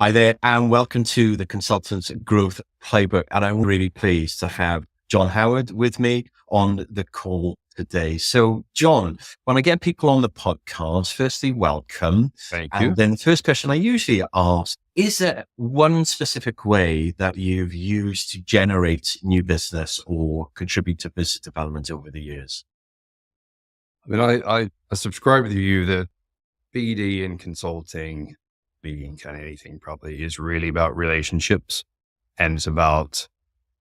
Hi there, and welcome to the Consultants Growth Playbook. And I'm really pleased to have John Howard with me on the call today. So, John, when I get people on the podcast, firstly, welcome. Thank you. And then the first question I usually ask, is there one specific way that you've used to generate new business or contribute to business development over the years? I mean, I subscribe with you that BD and consulting, being kind of anything probably, is really about relationships, and it's about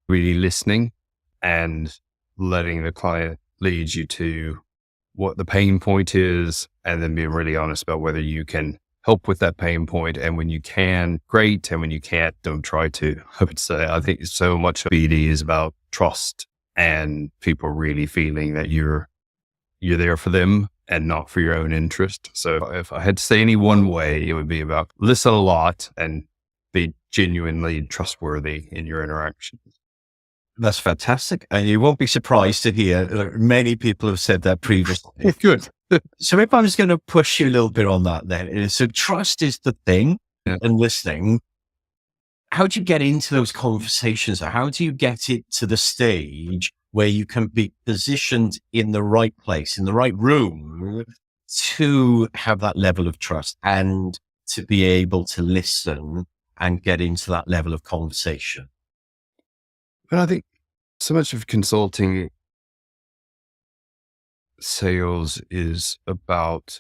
really listening and letting the client lead you to what the pain point is, and then being really honest about whether you can help with that pain point. And when you can, great. And when you can't, don't try to. I would say, I think so much of BD is about trust and people really feeling that you're there for them and not for your own interest. So if I had to say any one way, it would be about listen a lot and be genuinely trustworthy in your interactions. That's fantastic. And you won't be surprised to hear many people have said that previously. Good. So if I'm just going to push you a little bit on that then. So trust is the thing, and listening. How do you get into those conversations? How do you get it to the stage where you can be positioned in the right place, in the right room to have that level of trust and to be able to listen and get into that level of conversation? But I think so much of consulting sales is about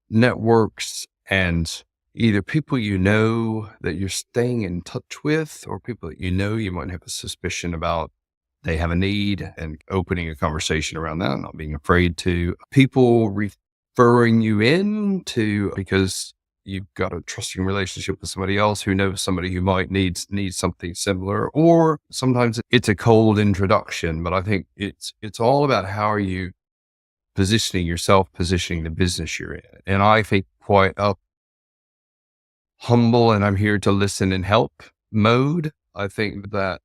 networks and either people you know that you're staying in touch with, or people that you might have a suspicion about they have a need, and opening a conversation around that, not being afraid to. People referring you in to because you've got a trusting relationship with somebody else who knows somebody who might need something similar, or sometimes it's a cold introduction. But I think it's all about how are you positioning yourself, positioning the business you're in. And I think quite a humble and I'm here to listen and help mode. I think that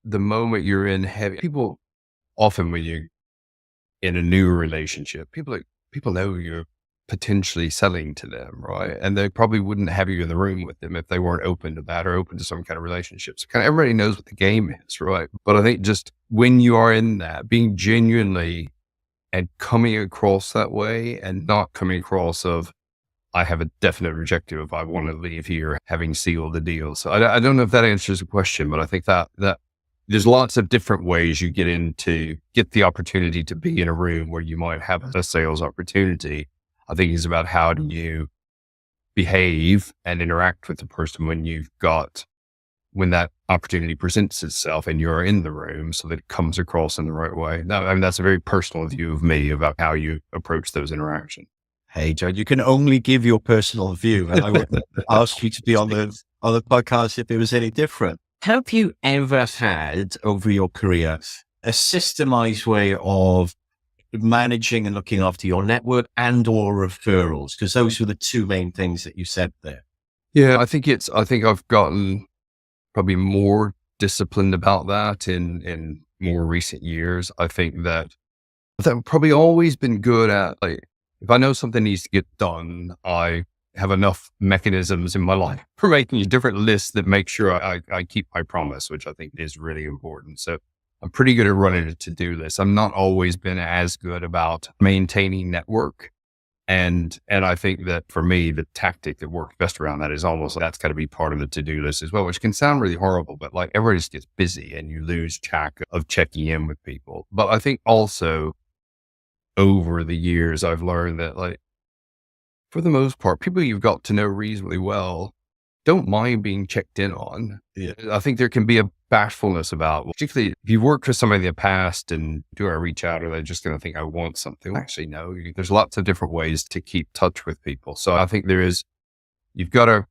the moment you're in heavy, people often when you're in a new relationship, people know you're potentially selling to them, right? And they probably wouldn't have you in the room with them if they weren't open to that or open to some kind of relationship. So kind of everybody knows what the game is, right? But I think just when you are in that, being genuinely and coming across that way, and not coming across of, I have a definite objective if I want to leave here having sealed the deal. So I don't know if that answers the question, but I think that there's lots of different ways you get the opportunity to be in a room where you might have a sales opportunity. I think it's about how do you behave and interact with the person when that opportunity presents itself and you're in the room, so that it comes across in the right way. Now, I mean, that's a very personal view of me about how you approach those interactions. Hey, John, you can only give your personal view, and I would ask you to be on the podcast if it was any different. Have you ever had over your career a systemized way of managing and looking after your network and or referrals? Because those were the two main things that you said there. Yeah, I think I've gotten probably more disciplined about that in more recent years. I think that I've probably always been good at, like, if I know something needs to get done, I have enough mechanisms in my life for making a different list that make sure I keep my promise, which I think is really important. So I'm pretty good at running a to-do list. I'm not always been as good about maintaining network. And I think that for me, the tactic that works best around that is almost that's got to be part of the to-do list as well, which can sound really horrible, but like everybody just gets busy and you lose track of checking in with people. But I think also over the years, I've learned that, like, for the most part, people you've got to know reasonably well don't mind being checked in on. Yeah. I think there can be a bashfulness about, particularly if you've worked with somebody in the past and do I reach out, or they're just going to think I want something? Well, actually, no, there's lots of different ways to keep touch with people. So I think you've got to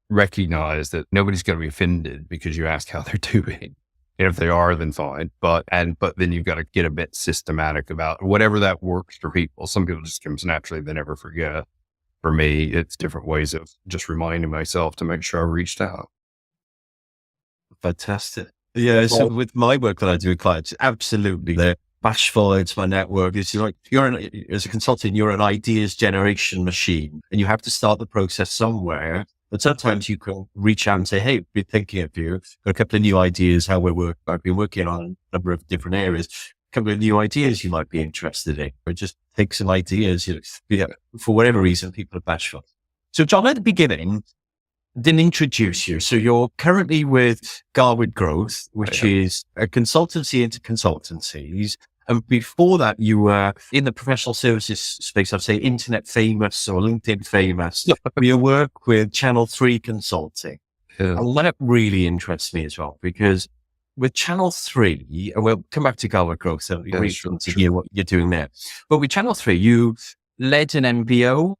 recognize that nobody's going to be offended because you ask how they're doing. And if they are, then fine. But then you've got to get a bit systematic about whatever that works for people. Some people just comes naturally, they never forget. For me, it's different ways of just reminding myself to make sure I reached out. Fantastic. Yeah. So with my work that I do with clients, absolutely. bashful into my network. It's like as a consultant, you're an ideas generation machine, and you have to start the process somewhere. But sometimes you can reach out and say, "Hey, been thinking of you. Got a couple of new ideas. I've been working on a number of different areas. A couple of new ideas you might be interested in." Or just take some ideas. For whatever reason, people are bashful. So, John, at the beginning, didn't introduce you. So you're currently with Garwood Growth, which is a consultancy into consultancies. And before that, you were in the professional services space, I'd say internet famous or LinkedIn famous. You work with Channel 3 Consulting. Yeah. And that really interests me as well, because with Channel 3, and we'll come back to Garwood Growth, so we hear what you're doing there. But with Channel 3, you led an MBO.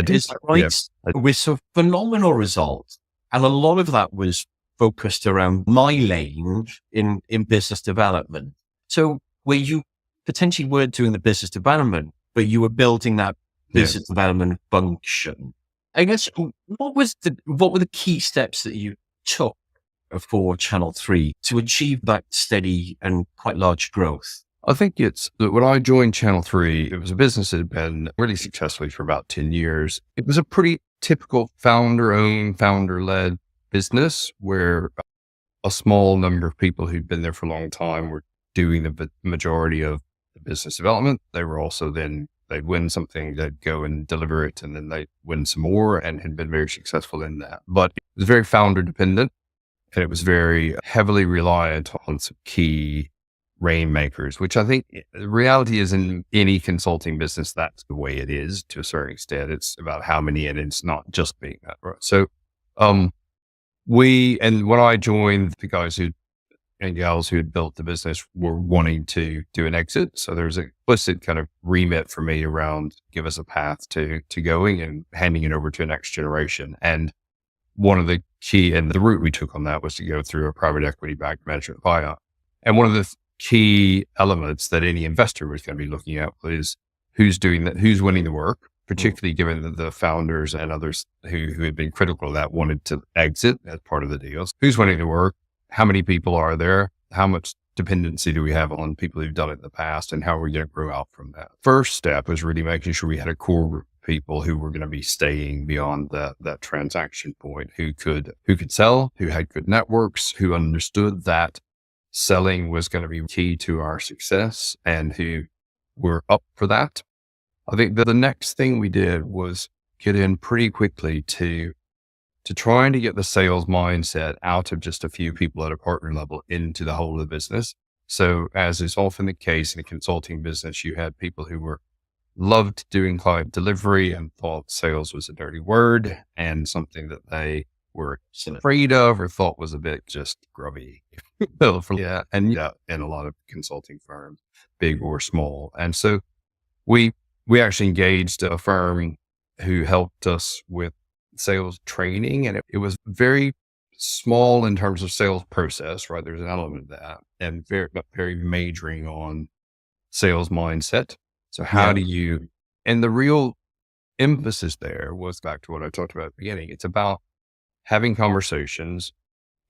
Is that right? Yeah. With some phenomenal results. And a lot of that was focused around my lane in business development. So where you potentially weren't doing the business development, but you were building that business development function. I guess, what were the key steps that you took for Channel 3 to achieve that steady and quite large growth? I think it's when I joined Channel 3, it was a business that had been really successfully for about 10 years. It was a pretty typical founder-owned, founder-led business where a small number of people who'd been there for a long time were doing the majority of the business development. They were also they'd win something, they'd go and deliver it, and then they'd win some more, and had been very successful in that. But it was very founder-dependent, and it was very heavily reliant on some key rainmakers, which I think the reality is in any consulting business, that's the way it is to a certain extent. It's about how many, and it's not just being that, right? So, when I joined, the guys and gals who had built the business were wanting to do an exit. So there's an explicit kind of remit for me around give us a path to going and handing it over to a next generation. And one of the key, and the route we took on that was to go through a private equity backed management buyout. And one of the key elements that any investor was going to be looking at was who's doing that, who's winning the work, particularly given that the founders and others who had been critical of that wanted to exit as part of the deals. Who's winning the work? How many people are there? How much dependency do we have on people who've done it in the past? And how are we going to grow out from that? First step was really making sure we had a core group of people who were going to be staying beyond that transaction point, who could sell, who had good networks, who understood that selling was going to be key to our success, and who were up for that. I think that the next thing we did was get in pretty quickly to trying to get the sales mindset out of just a few people at a partner level into the whole of the business. So as is often the case in a consulting business, you had people who loved doing client delivery and thought sales was a dirty word and something that they were afraid of or thought was a bit just grubby. And in a lot of consulting firms, big or small. And so we actually engaged a firm who helped us with sales training, and it was very small in terms of sales process, right? There's an element of that, and very majoring on sales mindset. So how do you, and the real emphasis there was back to what I talked about at the beginning. It's about having conversations,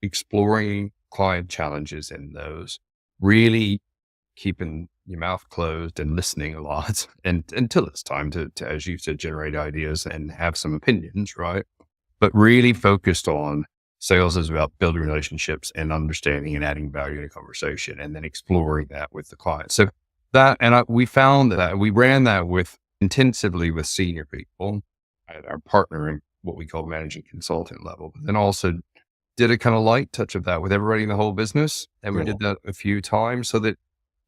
exploring client challenges in those, really keeping your mouth closed and listening a lot, and until it's time to, as you said, generate ideas and have some opinions, right? But really focused on sales is about building relationships and understanding and adding value in a conversation, and then exploring that with the client. So that, and we found that we ran that intensively with senior people at our partner in what we call managing consultant level, but then also did a kind of light touch of that with everybody in the whole business. And we did that a few times so that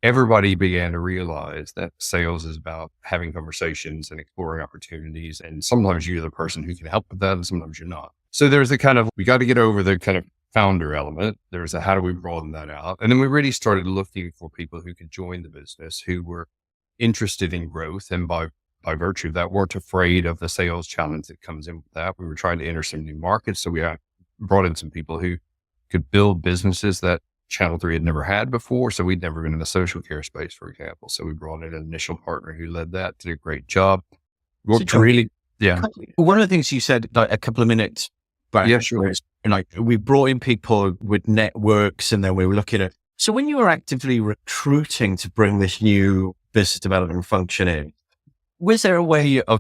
everybody began to realize that sales is about having conversations and exploring opportunities. And sometimes you're the person who can help with that, and sometimes you're not. So there's a kind of, we got to get over the kind of founder element. There's a, how do we broaden that out? And then we really started looking for people who could join the business, who were interested in growth, and by virtue of that, weren't afraid of the sales challenge that comes in with that. We were trying to enter some new markets. So we brought in some people who could build businesses that Channel 3 had never had before. So we'd never been in the social care space, for example. So we brought in an initial partner who led that, did a great job. One of the things you said like a couple of minutes back, yeah, sure. and like we brought in people with networks, and then we were looking at So when you were actively recruiting to bring this new business development function in, was there a way of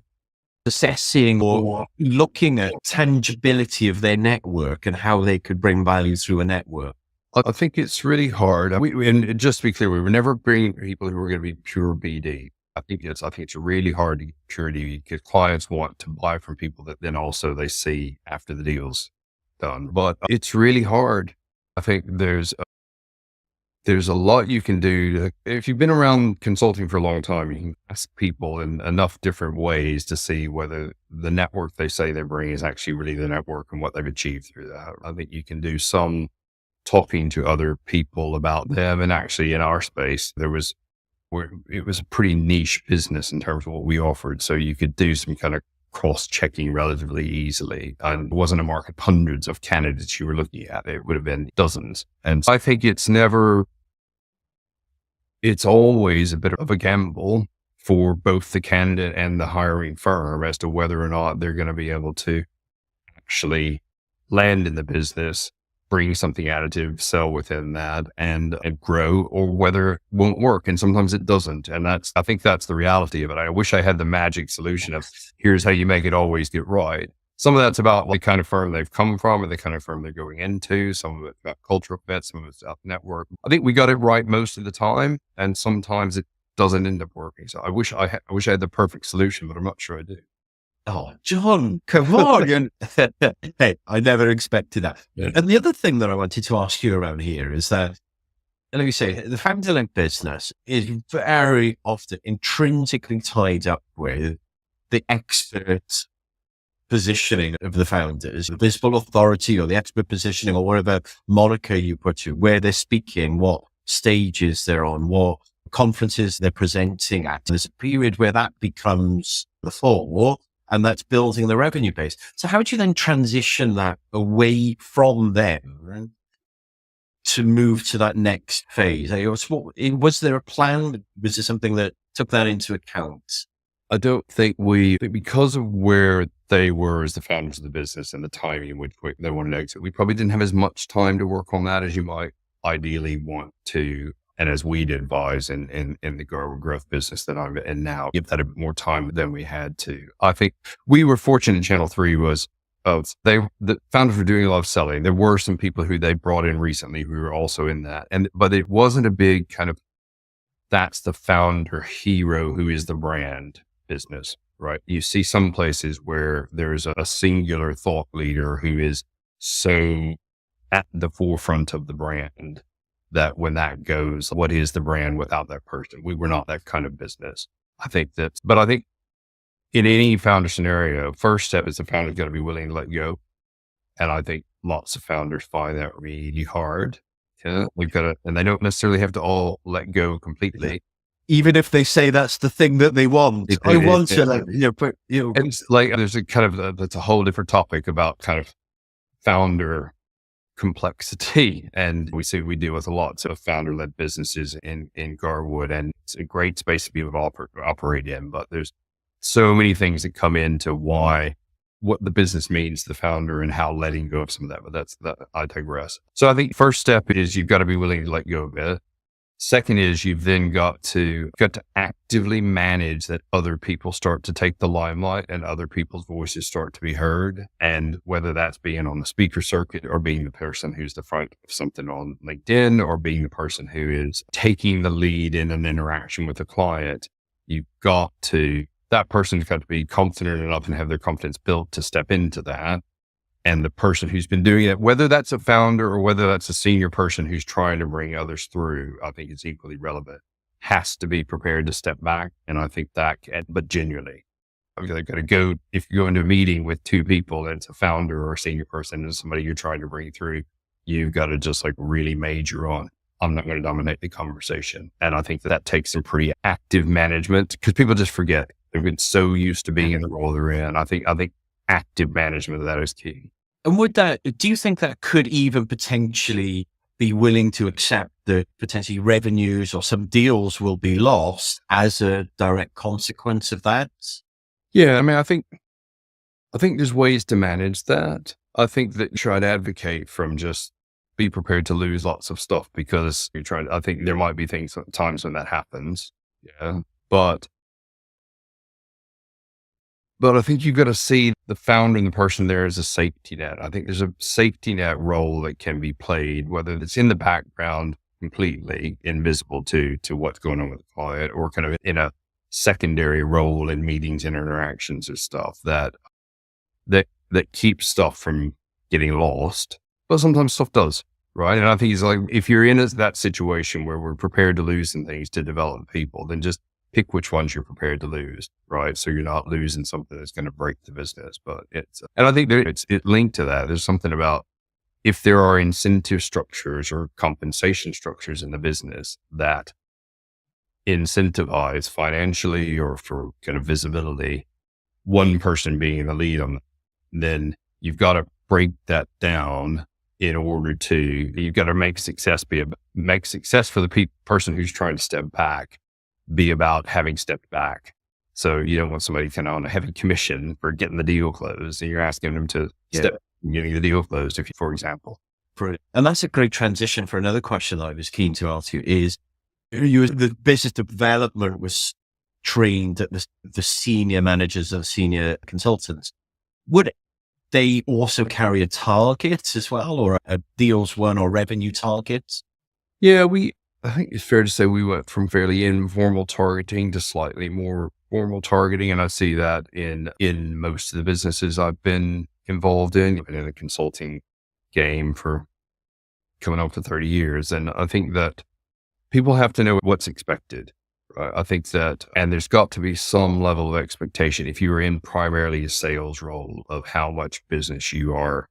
assessing or looking at tangibility of their network and how they could bring value through a network? I think it's really hard. And just to be clear, we were never bringing people who were going to be pure BD. I think it's really hard to get purity because clients want to buy from people that then also they see after the deal's done. But it's really hard. I think there's a lot you can do. If you've been around consulting for a long time, you can ask people in enough different ways to see whether the network they say they bring is actually really the network and what they've achieved through that. I think you can do some talking to other people about them. And actually in our space, it was a pretty niche business in terms of what we offered. So you could do some kind of cross-checking relatively easily. And it wasn't a market of hundreds of candidates you were looking at. It would have been dozens. And I think it's always a bit of a gamble for both the candidate and the hiring firm as to whether or not they're going to be able to actually land in the business, bring something additive, sell within that and grow, or whether it won't work. And sometimes it doesn't. And I think that's the reality of it. I wish I had the magic solution of here's how you make it always get right. Some of that's about the kind of firm they've come from or the kind of firm they're going into. Some of it's about cultural fit, some of it's about network. I think we got it right most of the time. And sometimes it doesn't end up working. So I wish I had the perfect solution, but I'm not sure I do. Oh, John, come on. Hey, I never expected that. Yeah. And the other thing that I wanted to ask you around here is that, like you say, the founder-led business is very often intrinsically tied up with the expert positioning of the founders, the visible authority or the expert positioning or whatever moniker you put to where they're speaking, what stages they're on, what conferences they're presenting at. There's a period where that becomes the fore, and that's building the revenue base. So how do you then transition that away from them to move to that next phase? Was there a plan? Was there something that took that into account? I don't think because of where they were as the founders of the business and the timing in which they wanted to exit, we probably didn't have as much time to work on that as you might ideally want to. And as we'd advise in the growth business that I'm in now, give that a bit more time than we had to. I think we were fortunate in Channel 3 the founders were doing a lot of selling. There were some people who they brought in recently who were also in that. But it wasn't a big kind of, that's the founder hero who is the brand business, right? You see some places where there's a singular thought leader who is so at the forefront of the brand that when that goes, what is the brand without that person? We were not that kind of business. But I think in any founder scenario, first step is the founder's got to be willing to let go. And I think lots of founders find that really hard. Yeah, and they don't necessarily have to all let go completely. Even if they say that's the thing that they want. I want to, it's like, there's a kind of, that's a whole different topic about kind of founder complexity. And we deal with lots of founder-led businesses in Garwood, and it's a great space to be able to operate in. But there's so many things that come into what the business means to the founder and how letting go of some of that. But I digress. So I think first step is you've got to be willing to let go of it. Second is you've then got to actively manage that other people start to take the limelight and other people's voices start to be heard. And whether that's being on the speaker circuit or being the person who's the front of something on LinkedIn or being the person who is taking the lead in an interaction with a client, that person's got to be confident enough and have their confidence built to step into that. And the person who's been doing it, whether that's a founder or whether that's a senior person who's trying to bring others through, I think it's equally relevant, has to be prepared to step back. And I think but genuinely, they've got to go, if you go into a meeting with two people and it's a founder or a senior person and somebody you're trying to bring through, you've got to just really major on, I'm not going to dominate the conversation. And I think that takes some pretty active management because people just forget. They've been so used to being in the role they're in. I think active management of that is key. And do you think that could even potentially be willing to accept that potentially revenues or some deals will be lost as a direct consequence of that? Yeah. I mean, I think there's ways to manage that. I think that try to advocate from just be prepared to lose lots of stuff because you're trying. I think there might be times when that happens. Yeah. But I think you've got to see the founder and the person there as a safety net. I think there's a safety net role that can be played, whether it's in the background, completely invisible to what's going on with the client, or kind of in a secondary role in meetings and interactions and stuff that keeps stuff from getting lost. But sometimes stuff does, right? And I think it's like, if you're in that situation where we're prepared to lose some things to develop people, then just pick which ones you're prepared to lose, right? So you're not losing something that's going to break the business. But and I think it's linked to that. There's something about, if there are incentive structures or compensation structures in the business that incentivize financially or for kind of visibility, one person being the lead on, then you've got to break that down in order to, you've got to make success for the person who's trying to step back be about having stepped back. So you don't want somebody kind of on a heavy commission for getting the deal closed, and you're asking them to step and getting the deal closed, for example. Brilliant. And that's a great transition for another question that I was keen to ask you is, the business development was trained at the senior managers and senior consultants. Would they also carry a target as well, or a deals won or revenue targets? Yeah, I think it's fair to say we went from fairly informal targeting to slightly more formal targeting. And I see that in most of the businesses I've been involved in the consulting game for coming up to 30 years. And I think that people have to know what's expected. Right? I think that, and there's got to be some level of expectation if you are in primarily a sales role of how much business you are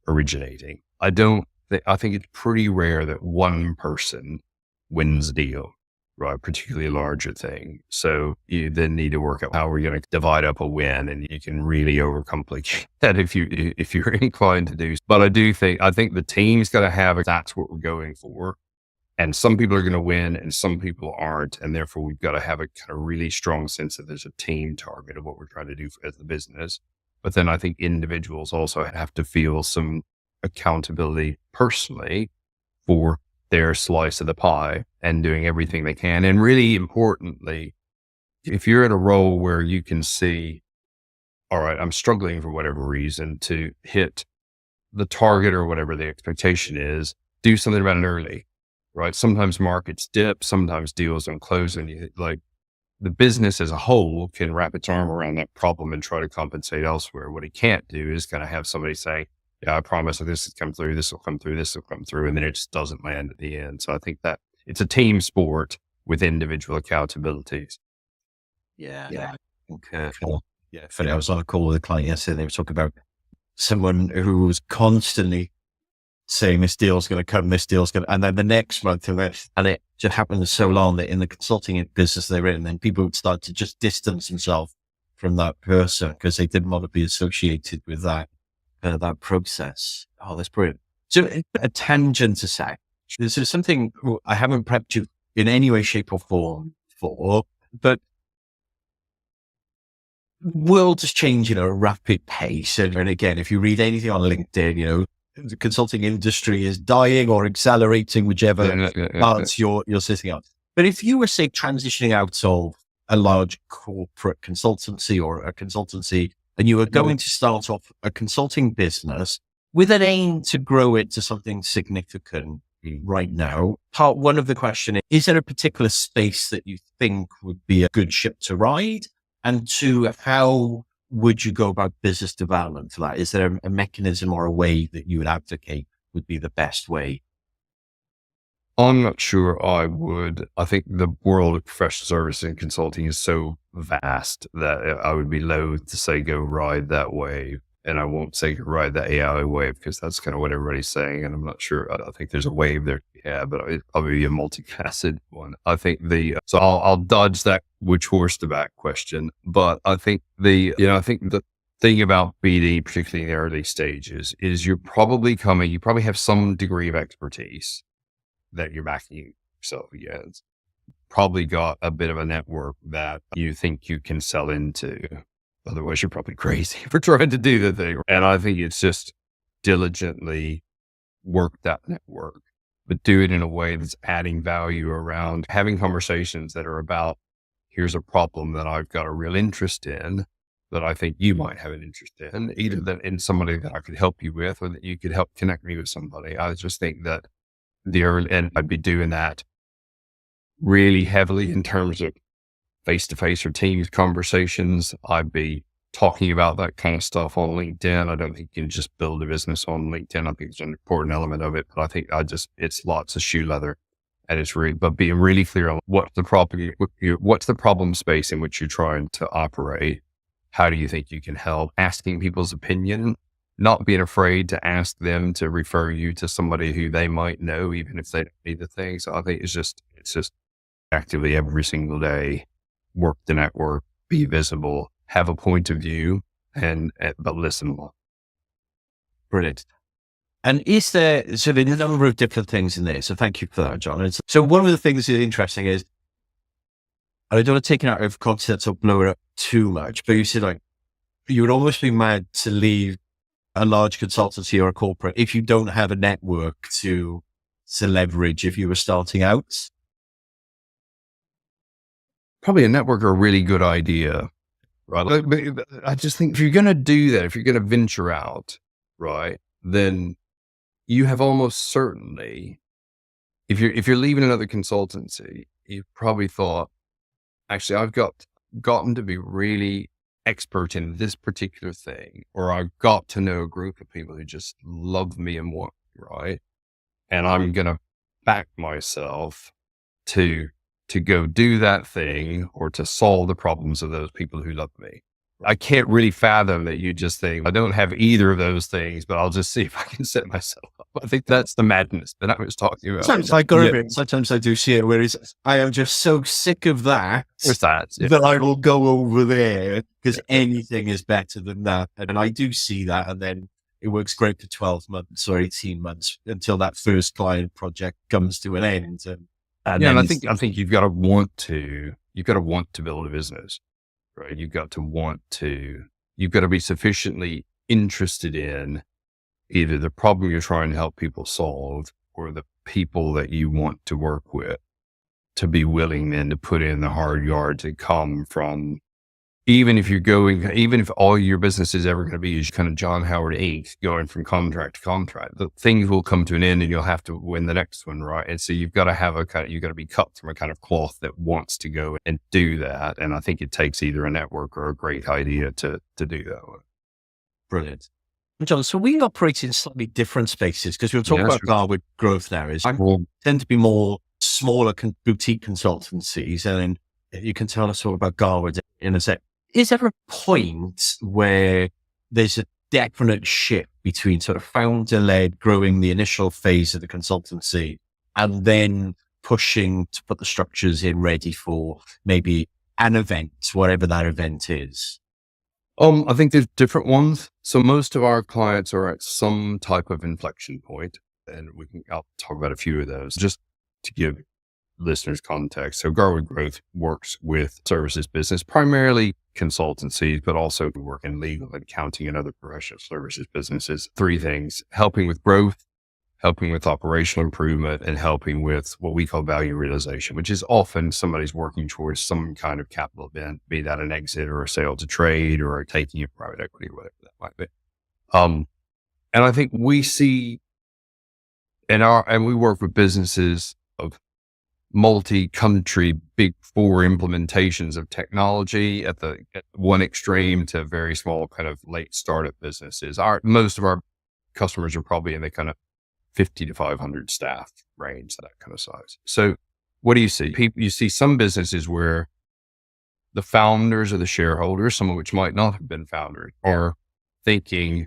originating. I think it's pretty rare that one person wins a deal, right? Particularly a larger thing. So you then need to work out how we're going to divide up a win, and you can really overcomplicate that if you're inclined to do. But I think the team's got to have, that's what we're going for. And some people are going to win and some people aren't. And therefore we've got to have a kind of really strong sense that there's a team target of what we're trying to do as the business. But then I think individuals also have to feel some accountability personally for their slice of the pie and doing everything they can. And really importantly, if you're in a role where you can see, all right, I'm struggling for whatever reason to hit the target or whatever the expectation is, do something about it early, right? Sometimes markets dip, sometimes deals don't close, and the business as a whole can wrap its arm around that problem and try to compensate elsewhere. What it can't do is kind of have somebody say, yeah, I promise that this has come through, this will come through, this will come through, and then it just doesn't land at the end. So I think that it's a team sport with individual accountabilities. Yeah. Okay. Yeah. Funny. I was on a call with a client yesterday. They were talking about someone who was constantly saying this deal's going to come, this deal's going to, and then the next month, and it just happened so long that in the consulting business they're in, then people would start to just distance themselves from that person because they didn't want to be associated with that process. Oh, that's brilliant. So a tangent aside, this is something I haven't prepped you in any way, shape or form for, but the world is changing at a rapid pace. And again, if you read anything on LinkedIn, the consulting industry is dying or accelerating, whichever parts you're sitting on. But if you were, say, transitioning out of a large corporate consultancy or a consultancy, and you were going to start off a consulting business with an aim to grow it to something significant right now, part one of the question is there a particular space that you think would be a good ship to ride? And two, how would you go about business development for that? Is there a mechanism or a way that you would advocate would be the best way? I'm not sure I would. I think the world of professional service and consulting is so vast that I would be loath to say go ride that wave. And I won't say ride that AI wave because that's kind of what everybody's saying. And I'm not sure. I think there's a wave there. Yeah, but it's probably a multifaceted one. I think so I'll dodge that which horse to back question. But I think the thing about BD, particularly in the early stages, is you probably have some degree of expertise that you're backing yourself against. Probably got a bit of a network that you think you can sell into. Otherwise, you're probably crazy for trying to do the thing. And I think it's just diligently work that network, but do it in a way that's adding value around having conversations that are about, here's a problem that I've got a real interest in that I think you might have an interest in, either that in somebody that I could help you with, or that you could help connect me with somebody. I just think that and I'd be doing that really heavily in terms of face-to-face or Teams conversations. I'd be talking about that kind of stuff on LinkedIn. I don't think you can just build a business on LinkedIn. I think it's an important element of it, but I think it's lots of shoe leather, and it's really, but being really clear on what's the problem space in which you're trying to operate. How do you think you can help? Asking people's opinion, not being afraid to ask them to refer you to somebody who they might know, even if they don't need the thing. So I think it's just actively every single day, work the network, be visible, have a point of view, but listen more. Brilliant. And there's a number of different things in there. So thank you for that, John. So one of the things that's interesting is, I don't want to take it out of context or blow it up too much, but you said like, you would almost be mad to leave a large consultancy or a corporate if you don't have a network to leverage if you were starting out. Probably a network are a really good idea, right? But I just think if you're going to do that, if you're going to venture out, right, then you have almost certainly, if you're leaving another consultancy, you've probably thought, actually, I've gotten to be really expert in this particular thing, or I've got to know a group of people who just love me and want me, right? And I'm going to back myself to go do that thing or to solve the problems of those people who love me. I can't really fathom that you just think, I don't have either of those things, but I'll just see if I can set myself up. I think that's the madness that I was talking about. Sometimes I do see it where I am just so sick of that that I will go over there because anything is better than that. And I do see that. And then it works great for 12 months or 18 months until that first client project comes to an end. And I think you've got to want to build a business. Right. You've got to be sufficiently interested in either the problem you're trying to help people solve or the people that you want to work with, to be willing then to put in the hard yards that come from, even if all your business is ever going to be is kind of John Howard Inc., going from contract to contract, the things will come to an end and you'll have to win the next one. Right. And so you've got to be cut from a kind of cloth that wants to go and do that. And I think it takes either a network or a great idea to do that. Brilliant. John, so we operate in slightly different spaces because we'll talk about Garwood growth now. Tend to be more smaller boutique consultancies. And then you can tell us all about Garwood in a sec. Is there a point where there's a definite shift between sort of founder-led, growing the initial phase of the consultancy and then pushing to put the structures in ready for maybe an event, whatever that event is? I think there's different ones. So most of our clients are at some type of inflection point, and I'll talk about a few of those just to give listeners context. So Garwood Growth works with services business, primarily consultancies, but also we work in legal and accounting and other professional services businesses. Three things: helping with growth, helping with operational improvement, and helping with what we call value realization, which is often somebody's working towards some kind of capital event, be that an exit or a sale to trade or taking a private equity, whatever that might be. And I think we see and we work with businesses of multi-country big four implementations of technology at one extreme to very small kind of late startup businesses. Most of our customers are probably in the kind of 50 to 500 staff range, that kind of size. So what do you see? You see some businesses where the founders or the shareholders, some of which might not have been founders, are thinking,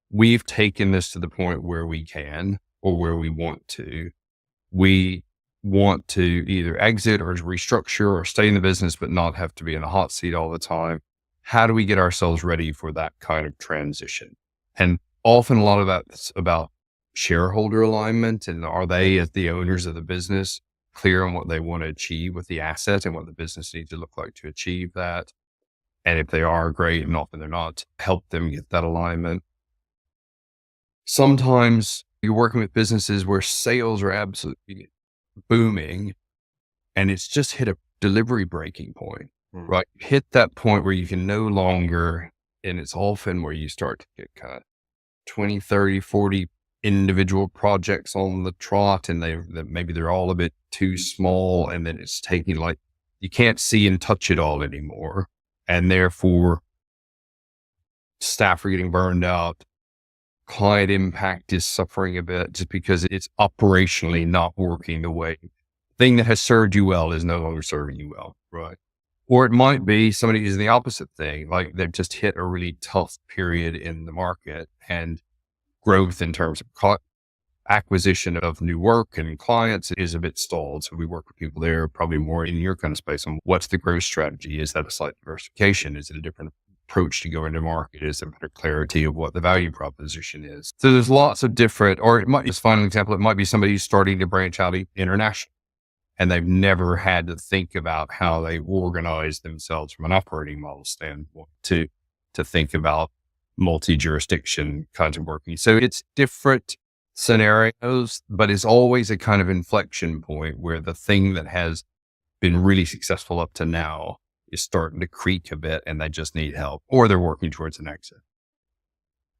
we've taken this to the point where we can or where we want to. We want to either exit or restructure or stay in the business, but not have to be in a hot seat all the time. How do we get ourselves ready for that kind of transition? And often a lot of that's about shareholder alignment. And are they, as the owners of the business, clear on what they want to achieve with the asset and what the business needs to look like to achieve that? And if they are, great. And often they're not, help them get that alignment. Sometimes You're working with businesses where sales are absolutely booming and it's just hit a delivery breaking point, Mm. right? Hit that point where you can no longer, and it's often where you start to get kind of 20, 30, 40 individual projects on the trot, and maybe they're all a bit too small. And then it's taking like, you can't see and touch it all anymore. And therefore staff are getting burned out. Client impact is suffering a bit just because it's operationally not working the way thing that has served you well is no longer serving you well. Right. Or it might be somebody who's the opposite thing. Like they've just hit a really tough period in the market and growth in terms of acquisition of new work and clients is a bit stalled. So we work with people there, probably more in your kind of space on what's the growth strategy? Is that a slight diversification? Is it a different approach to go into market? Is there better clarity of what the value proposition is? So there's lots of different, or it might, just final example, it might be somebody who's starting to branch out international and they've never had to think about how they organize themselves from an operating model standpoint to think about multi-jurisdiction kinds of working. So it's different scenarios, but it's always a kind of inflection point where the thing that has been really successful up to now is starting to creak a bit and they just need help or they're working towards an exit.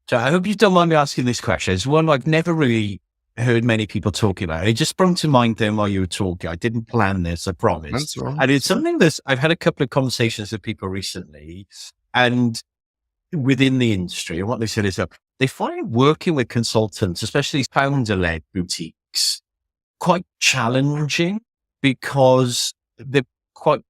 So I hope you don't mind me asking this question. It's one I've never really heard many people talking about. It just sprung to mind then while you were talking. I didn't plan this, I promise. That's right. And it's something that I've had a couple of conversations with people recently and within the industry. And what they said is that they find working with consultants, especially founder-led boutiques, quite challenging because they're quite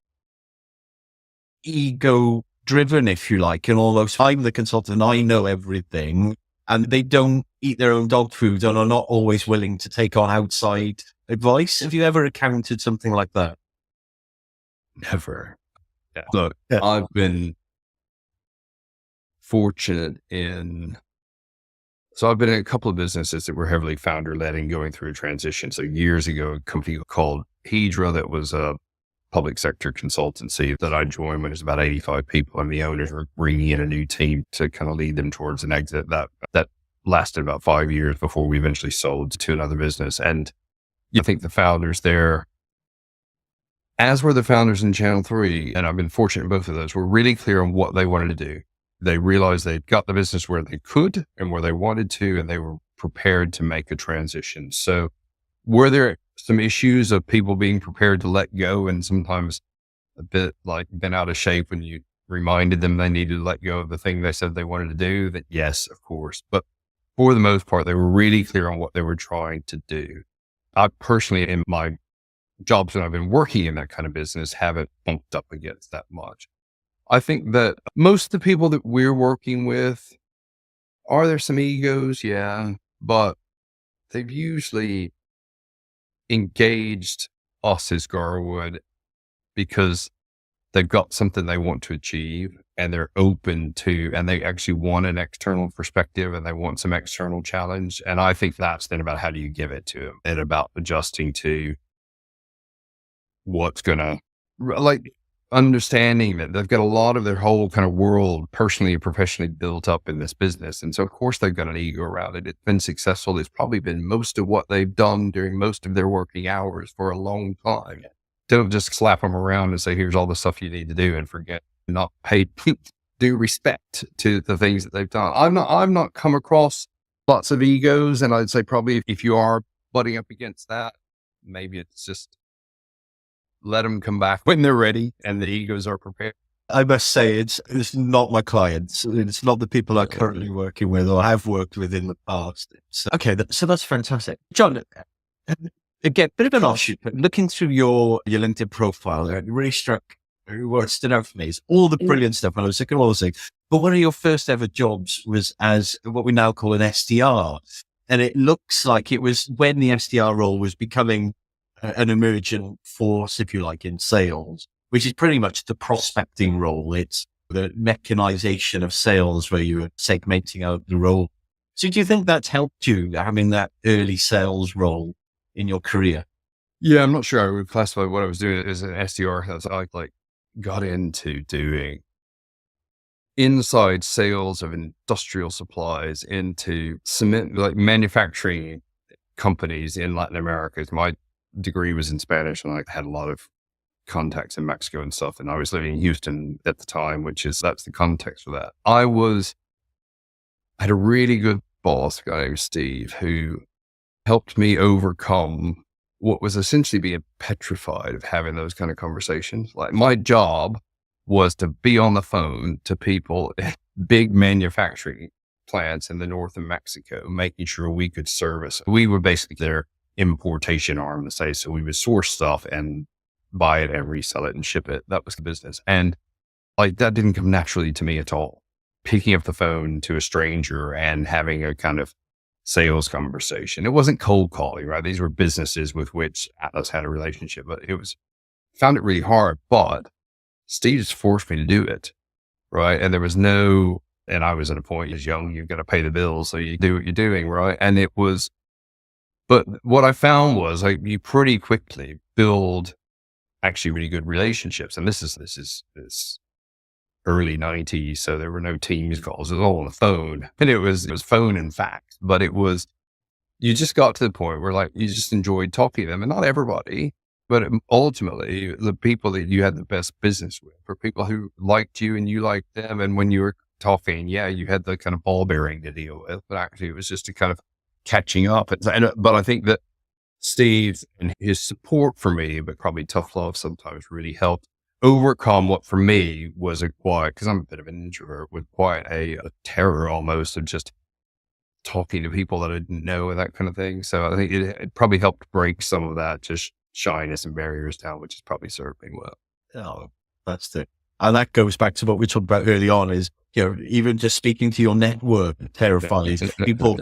ego driven, if you like, and almost I'm the consultant, I know everything, and they don't eat their own dog food and are not always willing to take on outside advice. Have you ever encountered something like that? Never. Yeah. Look, Yeah. I've been fortunate in, so I've been in a couple of businesses that were heavily founder led and going through a transition. So years ago, a company called Hedra that was a public sector consultancy that I joined when it was about 85 people, and the owners were bringing in a new team to kind of lead them towards an exit. That lasted about 5 years before we eventually sold to another business. And I think the founders there, as were the founders in Channel 3, and I've been fortunate in both of those, were really clear on what they wanted to do. They realized they'd got the business where they could and where they wanted to, and they were prepared to make a transition. So were there some issues of people being prepared to let go and sometimes a bit like been out of shape when you reminded them they needed to let go of the thing they said they wanted to do? That yes, of course. But for the most part, they were really clear on what they were trying to do. I personally, in my jobs when I've been working in that kind of business, haven't bumped up against that much. I think that most of the people that we're working with, are there some egos? Yeah, but they've usually engaged us as Garwood because they've got something they want to achieve and they're open to, and they actually want an external perspective and they want some external challenge. And I think that's then about how do you give it to them and about adjusting to what's going to, like, understanding that they've got a lot of their whole kind of world personally and professionally built up in this business. And so of course they've got an ego around it. It's been successful. It's probably been most of what they've done during most of their working hours for a long time. Don't just slap them around and say, here's all the stuff you need to do and forget, not pay due respect to the things that they've done. I've not come across lots of egos. And I'd say probably if you are butting up against that, maybe it's just let them come back when they're ready and the egos are prepared. I must say, it's not my clients. It's not the people I'm currently working with or have worked with in the past. Okay, so that's fantastic. John, again, bit of an offshoot, but looking through your LinkedIn profile, it really struck, what stood out for me is all the brilliant stuff. And I was looking at all those things. But one of your first ever jobs was as what we now call an SDR. And it looks like it was when the SDR role was becoming an emergent force, if you like, in sales, which is pretty much the prospecting role. It's the mechanization of sales where you are segmenting out the role. So do you think that's helped you having that early sales role in your career? Yeah, I'm not sure I would classify what I was doing as an SDR. That's I like got into doing inside sales of industrial supplies into cement, like manufacturing companies in Latin America. My degree was in Spanish, and I had a lot of contacts in Mexico and stuff. And I was living in Houston at the time, that's the context for that. I had a really good boss, a guy named Steve, who helped me overcome what was essentially being petrified of having those kind of conversations. Like, my job was to be on the phone to people at big manufacturing plants in the north of Mexico, making sure we could service. We were basically their importation arm to say, so we would source stuff and buy it and resell it and ship it. That was the business. And like, that didn't come naturally to me at all. Picking up the phone to a stranger and having a kind of sales conversation. It wasn't cold calling, right? These were businesses with which Atlas had a relationship, but found it really hard, but Steve just forced me to do it. Right. And and I was at a point as young, you've got to pay the bills. So you do what you're doing. Right. But what I found was, like, you pretty quickly build actually really good relationships. And this is early 90s. So there were no Teams calls. It was all on the phone, and it was phone and fax, but you just got to the point where, like, you just enjoyed talking to them, and not everybody, but ultimately the people that you had the best business with were people who liked you and you liked them. And when you were talking, yeah, you had the kind of ball bearing to deal with, but actually it was just a kind of catching up. But I think that Steve and his support for me, but probably tough love sometimes, really helped overcome what for me was because I'm a bit of an introvert, with quite a terror almost of just talking to people that I didn't know and that kind of thing. So I think it probably helped break some of that just shyness and barriers down, which has probably served me well. Oh, that's it. And that goes back to what we talked about early on is, even just speaking to your network terrifies people,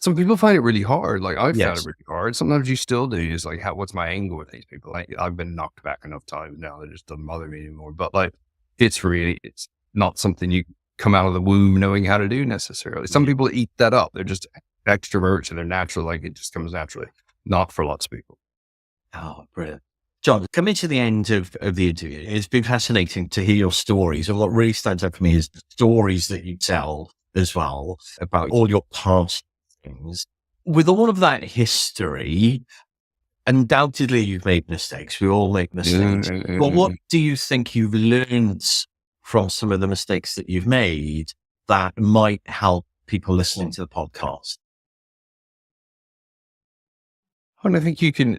Some people find it really hard. Like, I found it really hard. Sometimes you still do. It's like, what's my angle with these people? Like, I've been knocked back enough times now that it just doesn't bother me anymore. But like, it's not something you come out of the womb knowing how to do necessarily. Some people eat that up. They're just extroverts and they're natural. Like, it just comes naturally. Not for lots of people. Oh, brilliant. John, coming to the end of the interview, it's been fascinating to hear your stories. And what really stands out for me is the stories that you tell as well about all your past things. With all of that history, undoubtedly you've made mistakes. We all make mistakes. But what do you think you've learned from some of the mistakes that you've made that might help people listening to the podcast? And I think you can,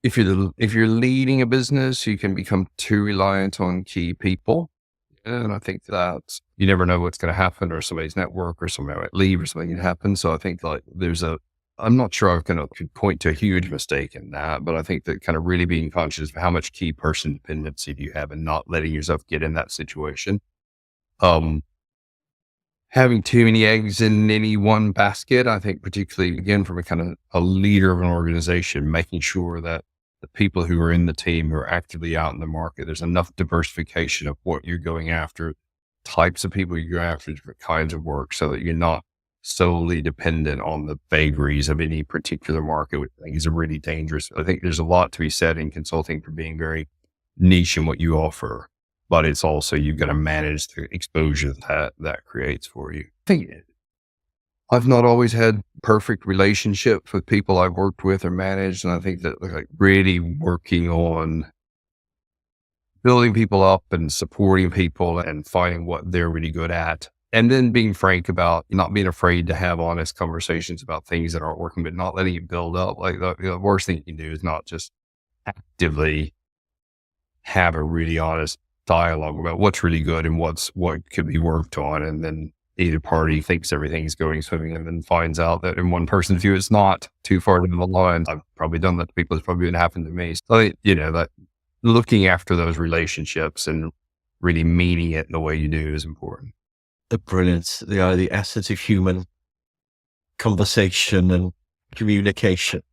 if you're leading a business, you can become too reliant on key people. And I think that you never know what's going to happen, or somebody's network, or somebody might leave, or something can happen. So I think, like, I'm not sure I could point to a huge mistake in that, but I think that kind of really being conscious of how much key person dependency do you have and not letting yourself get in that situation. Having too many eggs in any one basket, I think, particularly again, from a kind of a leader of an organization, making sure that the people who are in the team who are actively out in the market, there's enough diversification of what you're going after, types of people you go after, different kinds of work, so that you're not solely dependent on the vagaries of any particular market, which I think is really dangerous. I think there's a lot to be said in consulting for being very niche in what you offer, but it's also, you've got to manage the exposure that creates for you. I think I've not always had perfect relationships with people I've worked with or managed. And I think that, like, really working on building people up and supporting people and finding what they're really good at. And then being frank about not being afraid to have honest conversations about things that aren't working, but not letting it build up. Like, the worst thing you can do is not just actively have a really honest dialogue about what's really good and what could be worked on. And then either party thinks everything's going swimming and then finds out that in one person's view, it's not too far down the line. I've probably done that to people. It's probably been happened to me. So, that looking after those relationships and really meaning it in the way you do is important. The brilliance, the essence of human conversation and communication.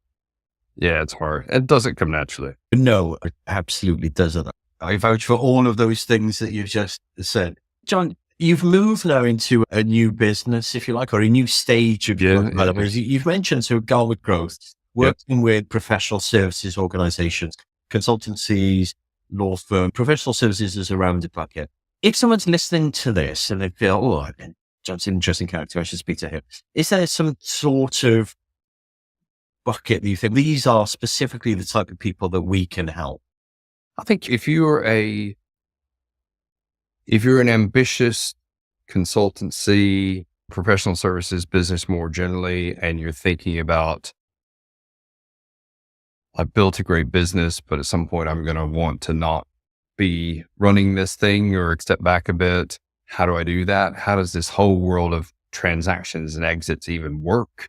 Yeah, it's hard. It doesn't come naturally. No, it absolutely doesn't. I vouch for all of those things that you've just said. John, you've moved now into a new business, if you like, or a new stage of your development. You've mentioned, so Garwood Growth, working with professional services organizations, consultancies, law firm, professional services is a rounded bucket. if someone's listening to this and they feel, oh, John's an interesting character, I should speak to him. Is there some sort of bucket that you think these are specifically the type of people that we can help? I think if you're an ambitious consultancy, professional services business more generally, and you're thinking about, I built a great business, but at some point I'm going to want to not be running this thing or step back a bit. How do I do that? How does this whole world of transactions and exits even work?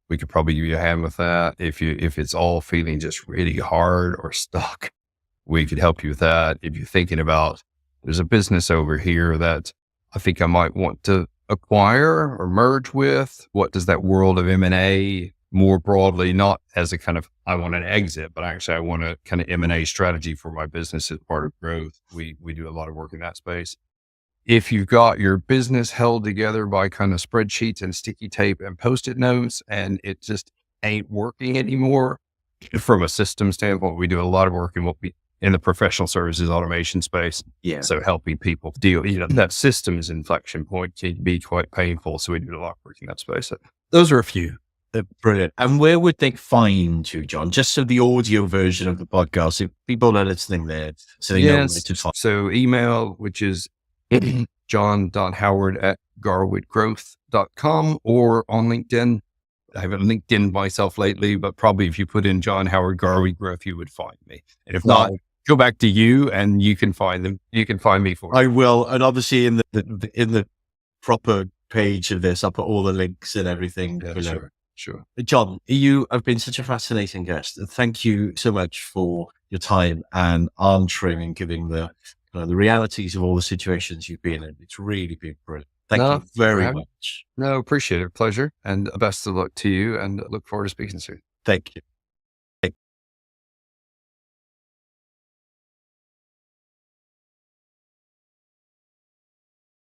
We could probably give you a hand with that. If it's all feeling just really hard or stuck, we could help you with that. If you're thinking about, there's a business over here that I think I might want to acquire or merge with, what does that world of M&A more broadly, not as a kind of, I want an exit, but actually I want a kind of M&A strategy for my business as part of growth. We do a lot of work in that space. If you've got your business held together by kind of spreadsheets and sticky tape and Post-it notes, and it just ain't working anymore from a system standpoint, we do a lot of work in the professional services automation space. Yeah. So helping people deal, that systems inflection point can be quite painful. So we do a lot of work in that space. So those are a few. Brilliant. And where would they find you, John? Just so the audio version of the podcast, if people are listening there, so they know where to find. So email, which is john.howard@garwoodgrowth.com, or on LinkedIn. I haven't LinkedIn myself lately, but probably if you put in John Howard Garwood Growth, you would find me. And if not, go back to you and you can find them. You can find me for I will. And obviously in the proper page of this, I'll put all the links and everything. Yeah, sure. John, you have been such a fascinating guest. Thank you so much for your time and answering and giving the realities of all the situations you've been in. It's really been brilliant. Thank you very much. No, appreciate it. Pleasure. And best of luck to you, and look forward to speaking soon. Thank you.